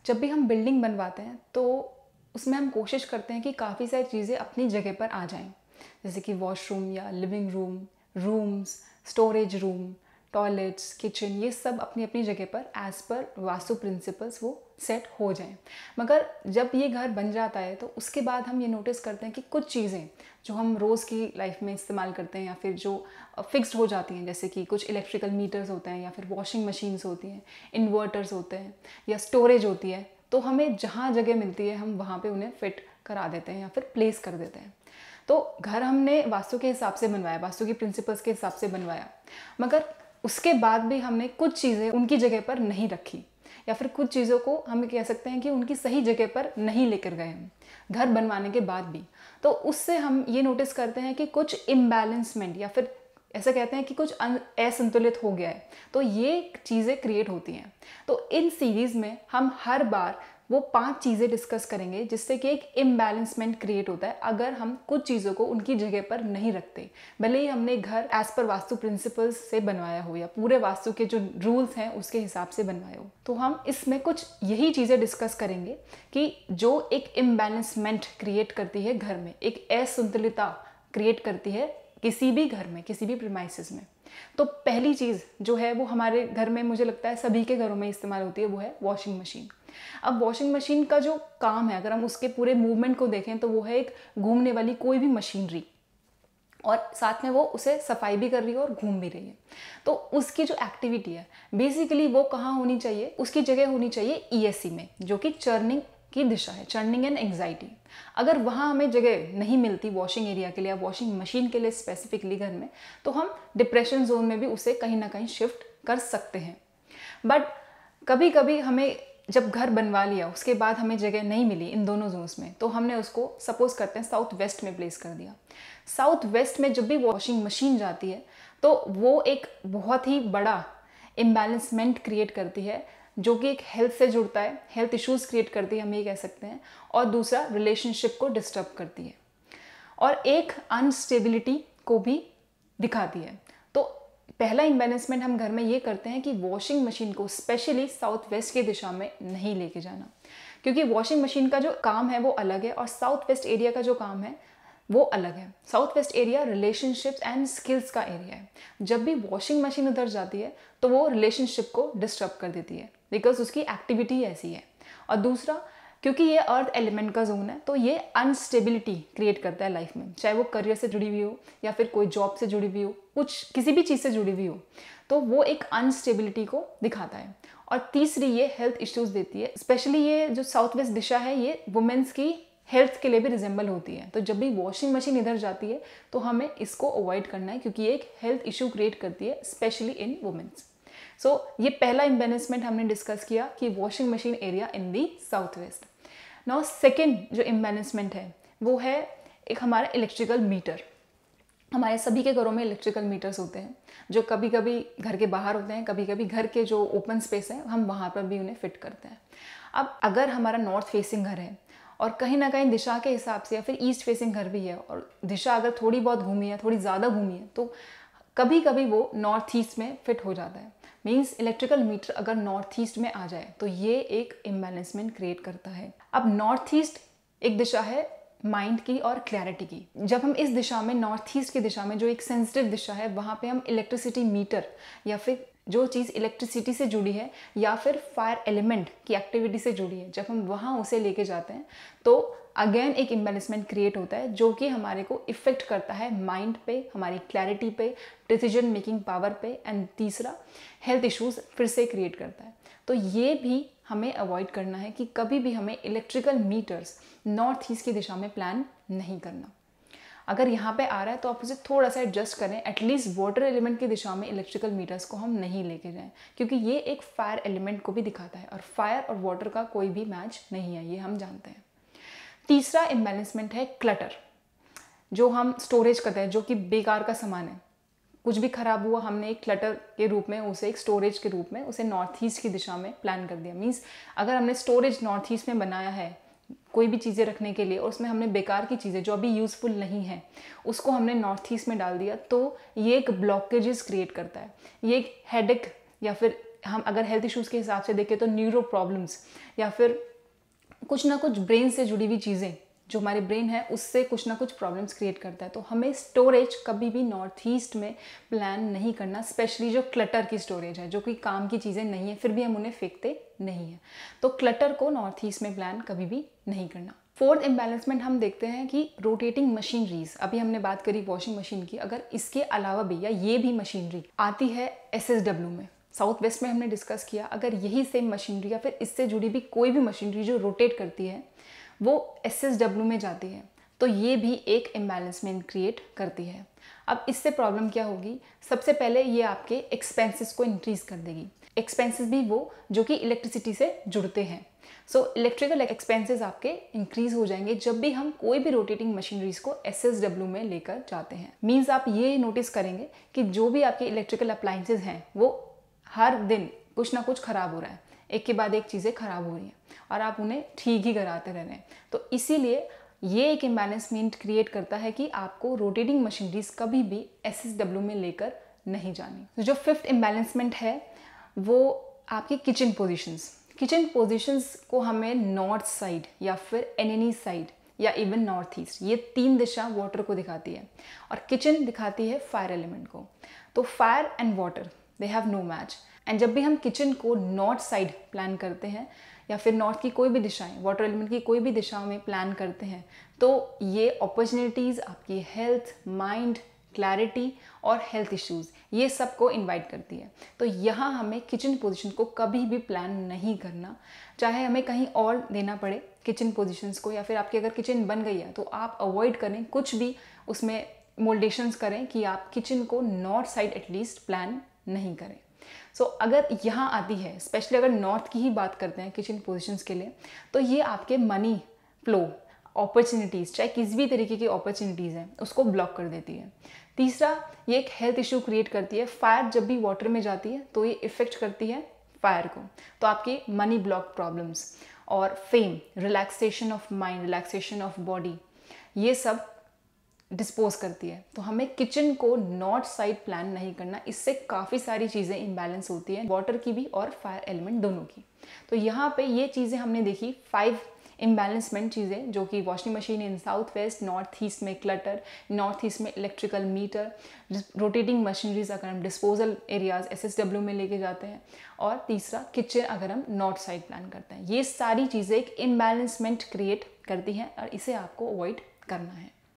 जब भी हम बिल्डिंग बनवाते हैं तो उसमें हम कोशिश करते हैं कि काफ़ी सारी चीज़ें अपनी जगह पर आ जाएं, जैसे कि वॉशरूम या living room, rooms, storage room, toilets, kitchen, ये सब अपनी अपनी जगह पर एज़ पर वास्तु प्रिंसिपल्स वो सेट हो जाएं। मगर जब ये घर बन जाता है तो उसके बाद हम ये नोटिस करते हैं कि कुछ चीज़ें जो हम रोज़ की लाइफ में इस्तेमाल करते हैं या फिर जो फिक्स्ड हो जाती हैं, जैसे कि कुछ इलेक्ट्रिकल मीटर्स होते हैं या फिर वॉशिंग मशीन्स होती हैं, इन्वर्टर्स होते हैं या स्टोरेज होती है, तो हमें जहाँ जगह मिलती है हम वहाँ पे उन्हें फिट करा देते हैं या फिर प्लेस कर देते हैं। तो घर हमने वास्तु के हिसाब से बनवाया, वास्तु की प्रिंसिपल्स के हिसाब से बनवाया, मगर उसके बाद भी हमने कुछ चीज़ें उनकी जगह पर नहीं रखी या फिर कुछ चीज़ों को हम कह सकते हैं कि उनकी सही जगह पर नहीं लेकर गए हम घर बनवाने के बाद भी। तो उससे हम ये नोटिस करते हैं कि कुछ इम्बैलेंसमेंट या फिर ऐसा कहते हैं कि कुछ असंतुलित हो गया है, तो ये चीज़ें क्रिएट होती हैं। तो इन सीरीज़ में हम हर बार वो 5 चीज़ें डिस्कस करेंगे जिससे कि एक इम्बैलेंसमेंट क्रिएट होता है अगर हम कुछ चीज़ों को उनकी जगह पर नहीं रखते, भले ही हमने घर एज पर वास्तु प्रिंसिपल्स से बनवाया हो या पूरे वास्तु के जो रूल्स हैं उसके हिसाब से बनवाया हो। तो हम इसमें कुछ यही चीज़ें डिस्कस करेंगे कि जो एक इम्बैलेंसमेंट क्रिएट करती है घर में, एक असंतुलितता क्रिएट करती है किसी भी घर में, किसी भी प्रीमाइसेस में। तो पहली चीज़ जो है वो हमारे घर में, मुझे लगता है सभी के घरों में इस्तेमाल होती है, वो है वॉशिंग मशीन। अब वॉशिंग मशीन का जो काम है, अगर हम उसके पूरे मूवमेंट को देखें तो वो है एक घूमने वाली कोई भी मशीनरी, और साथ में वो उसे सफाई भी कर रही है और घूम भी रही है। तो उसकी जो एक्टिविटी है बेसिकली वो कहाँ होनी चाहिए, उसकी जगह होनी चाहिए ईएससी में, जो कि चर्निंग की दिशा है, चर्निंग एंड एंग्जाइटी। अगर वहाँ हमें जगह नहीं मिलती वॉशिंग एरिया के लिए, वॉशिंग मशीन के लिए स्पेसिफिकली घर में, तो हम डिप्रेशन जोन में भी उसे कहीं ना कहीं शिफ्ट कर सकते हैं। बट कभी कभी हमें जब घर बनवा लिया उसके बाद हमें जगह नहीं मिली इन दोनों जोन्स में, तो हमने उसको सपोज करते हैं साउथ वेस्ट में प्लेस कर दिया। साउथ वेस्ट में जब भी वॉशिंग मशीन जाती है तो वो एक बहुत ही बड़ा इम्बैलेंसमेंट क्रिएट करती है, जो कि एक हेल्थ से जुड़ता है, हेल्थ इश्यूज क्रिएट करती है हम ये कह सकते हैं, और दूसरा रिलेशनशिप को डिस्टर्ब करती है और एक अनस्टेबिलिटी को भी दिखाती है। तो पहला इम्बैलेंसमेंट हम घर में ये करते हैं कि वॉशिंग मशीन को स्पेशली साउथ वेस्ट की दिशा में नहीं लेके जाना, क्योंकि वॉशिंग मशीन का जो काम है वो अलग है और साउथ वेस्ट एरिया का जो काम है वो अलग है। South west area relationships and skills का एरिया है। जब भी वॉशिंग मशीन उधर जाती है तो वो रिलेशनशिप को डिस्टर्ब कर देती है, बिकॉज उसकी एक्टिविटी ऐसी है। और दूसरा, क्योंकि ये अर्थ एलिमेंट का जोन है तो ये अनस्टेबिलिटी क्रिएट करता है लाइफ में, चाहे वो करियर से जुड़ी हुई हो या फिर कोई जॉब से जुड़ी हुई हो, कुछ किसी भी चीज़ से जुड़ी हुई हो, तो वो एक अनस्टेबिलिटी को दिखाता है। और तीसरी, ये हेल्थ इश्यूज देती है। स्पेशली ये जो साउथ वेस्ट दिशा है ये वुमेन्स की हेल्थ के लिए भी रिजेंबल होती है। तो जब भी वॉशिंग मशीन इधर जाती है तो हमें इसको अवॉइड करना है, क्योंकि ये एक हेल्थ इशू क्रिएट करती है स्पेशली इन वुमेन्स। सो ये पहला इम्बैलेंसमेंट हमने डिस्कस किया कि washing machine area in the south west. Now second जो इम्बैलेंसमेंट है वो है एक हमारा इलेक्ट्रिकल मीटर। हमारे सभी के घरों में इलेक्ट्रिकल मीटर्स होते हैं जो कभी कभी घर के बाहर होते हैं, कभी कभी घर के जो ओपन स्पेस है हम वहाँ पर भी उन्हें फिट करते हैं। अब अगर हमारा नॉर्थ फेसिंग घर है और कहीं ना कहीं दिशा के हिसाब से, या फिर ईस्ट फेसिंग घर भी है और दिशा अगर थोड़ी बहुत घूमी है, थोड़ी ज़्यादा घूमी है, तो कभी कभी वो नॉर्थ ईस्ट में फिट हो जाता है। मीन्स इलेक्ट्रिकल मीटर अगर नॉर्थ ईस्ट में आ जाए तो ये एक इम्बैलेंसमेंट क्रिएट करता है। अब नॉर्थ ईस्ट एक दिशा है माइंड की और क्लैरिटी की। जब हम इस दिशा में, नॉर्थ ईस्ट की दिशा में, जो एक सेंसिटिव दिशा है, वहाँ पे हम इलेक्ट्रिसिटी मीटर या फिर जो चीज़ इलेक्ट्रिसिटी से जुड़ी है या फिर फायर एलिमेंट की एक्टिविटी से जुड़ी है, जब हम वहाँ उसे लेके जाते हैं तो अगेन एक इम्बैलेंसमेंट क्रिएट होता है जो कि हमारे को इफेक्ट करता है माइंड पे, हमारी क्लैरिटी पे, डिसीजन मेकिंग पावर पे, एंड तीसरा हेल्थ इश्यूज फिर से क्रिएट करता है। तो ये भी हमें अवॉइड करना है कि कभी भी हमें इलेक्ट्रिकल मीटर्स नॉर्थ ईस्ट की दिशा में प्लान नहीं करना। अगर यहाँ पे आ रहा है तो आप उसे थोड़ा सा एडजस्ट करें, एटलीस्ट वाटर एलिमेंट की दिशा में इलेक्ट्रिकल मीटर्स को हम नहीं लेके जाएं, क्योंकि ये एक फायर एलिमेंट को भी दिखाता है और फायर और वाटर का कोई भी मैच नहीं है, ये हम जानते हैं। तीसरा इम्बैलेंसमेंट है क्लटर, जो हम स्टोरेज करते हैं, जो कि बेकार का सामान है। कुछ भी खराब हुआ, हमने एक क्लटर के रूप में उसे, एक स्टोरेज के रूप में उसे नॉर्थ ईस्ट की दिशा में प्लान कर दिया। मीन्स अगर हमने स्टोरेज नॉर्थ ईस्ट में बनाया है कोई भी चीज़ें रखने के लिए और उसमें हमने बेकार की चीज़ें जो अभी यूज़फुल नहीं है उसको हमने नॉर्थ ईस्ट में डाल दिया, तो ये एक ब्लॉकेजेस क्रिएट करता है, ये एक हेडेक या फिर हम अगर हेल्थ इश्यूज़ के हिसाब से देखें तो न्यूरो प्रॉब्लम्स या फिर कुछ ना कुछ ब्रेन से जुड़ी हुई चीज़ें, जो हमारे ब्रेन है उससे कुछ ना कुछ प्रॉब्लम्स क्रिएट करता है। तो हमें स्टोरेज कभी भी नॉर्थ ईस्ट में प्लान नहीं करना, स्पेशली जो क्लटर की स्टोरेज है, जो कोई काम की चीज़ें नहीं है फिर भी हम उन्हें फेंकते नहीं हैं। तो क्लटर को नॉर्थ ईस्ट में प्लान कभी भी नहीं करना। फोर्थ इम्बैलेंसमेंट हम देखते हैं कि रोटेटिंग मशीनरीज, अभी हमने बात करी वॉशिंग मशीन की, अगर इसके अलावा भी या ये भी मशीनरी आती है SSW में, साउथ वेस्ट में हमने डिस्कस किया, अगर यही सेम मशीनरी या फिर इससे जुड़ी भी कोई भी मशीनरी जो रोटेट करती है वो SSW में जाती है, तो ये भी एक इम्बैलेंसमेंट क्रिएट करती है। अब इससे प्रॉब्लम क्या होगी, सबसे पहले ये आपके एक्सपेंसेस को इंक्रीज कर देगी। एक्सपेंसेस भी वो जो कि इलेक्ट्रिसिटी से जुड़ते हैं। सो इलेक्ट्रिकल एक्सपेंसेस आपके इंक्रीज हो जाएंगे जब भी हम कोई भी रोटेटिंग मशीनरीज को SSW में लेकर जाते हैं। मीन्स आप ये नोटिस करेंगे कि जो भी आपके इलेक्ट्रिकल अप्लाइंसेस हैं वो हर दिन कुछ ना कुछ खराब हो रहा है, एक के बाद एक चीज़ें खराब हो रही हैं और आप उन्हें ठीक ही कराते रह रहे हैं। तो इसीलिए ये एक इम्बैलेंसमेंट क्रिएट करता है कि आपको रोटेटिंग मशीनरीज कभी भी SSW में लेकर नहीं जानी। तो जो फिफ्थ इम्बैलेंसमेंट है वो आपकी किचन पोजीशंस। किचन पोजीशंस को हमें नॉर्थ साइड या फिर एनिनी साइड या इवन नॉर्थ ईस्ट, ये 3 दिशा वाटर को दिखाती है और किचन दिखाती है फायर एलिमेंट को। तो fire and water they have no match. And जब भी हम किचन को नॉर्थ साइड प्लान करते हैं या फिर नॉर्थ की कोई भी दिशाएं, वाटर एलिमेंट की कोई भी दिशाओं में प्लान करते हैं, तो ये अपॉर्चुनिटीज़ आपकी हेल्थ, माइंड, क्लैरिटी और हेल्थ इश्यूज़, ये सब को इन्वाइट करती है। तो यहाँ हमें किचन पोजीशन को कभी भी प्लान नहीं करना, चाहे हमें कहीं और देना पड़े किचन पोजीशंस को, या फिर आपकी अगर किचन बन गई है तो आप अवॉइड करें, कुछ भी उसमें मोल्डेशंस करें कि आप किचन को नॉर्थ साइड एटलीस्ट प्लान नहीं करें। सो अगर यहाँ आती है, स्पेशली अगर नॉर्थ की ही बात करते हैं किचन पोजीशंस के लिए, तो ये आपके मनी फ्लो, अपॉर्चुनिटीज़, चाहे किसी भी तरीके की अपॉर्चुनिटीज़ हैं, उसको ब्लॉक कर देती है। तीसरा, ये एक हेल्थ इशू क्रिएट करती है। फायर जब भी वाटर में जाती है तो ये इफेक्ट करती है फायर को, तो आपके मनी ब्लॉक प्रॉब्लम्स और fame, relaxation of mind, relaxation of body, ये सब डिस्पोज करती है। तो हमें किचन को नॉर्थ साइड प्लान नहीं करना, इससे काफ़ी सारी चीज़ें इम्बैलेंस होती हैं, वाटर की भी और फायर एलिमेंट दोनों की। तो यहाँ पे ये चीज़ें हमने देखी 5 इम्बैलेंसमेंट चीज़ें, जो कि वॉशिंग मशीन इन साउथ वेस्ट, नॉर्थ ईस्ट में क्लटर, नॉर्थ ईस्ट में इलेक्ट्रिकल मीटर, रोटेटिंग मशीनरीज अगर हम डिस्पोजल एरियाज SSW में लेके जाते हैं, और तीसरा किचन अगर हम नॉर्थ साइड प्लान करते हैं। ये सारी चीज़ें एक इम्बैलेंसमेंट क्रिएट करती हैं और इसे आपको अवॉइड करना है।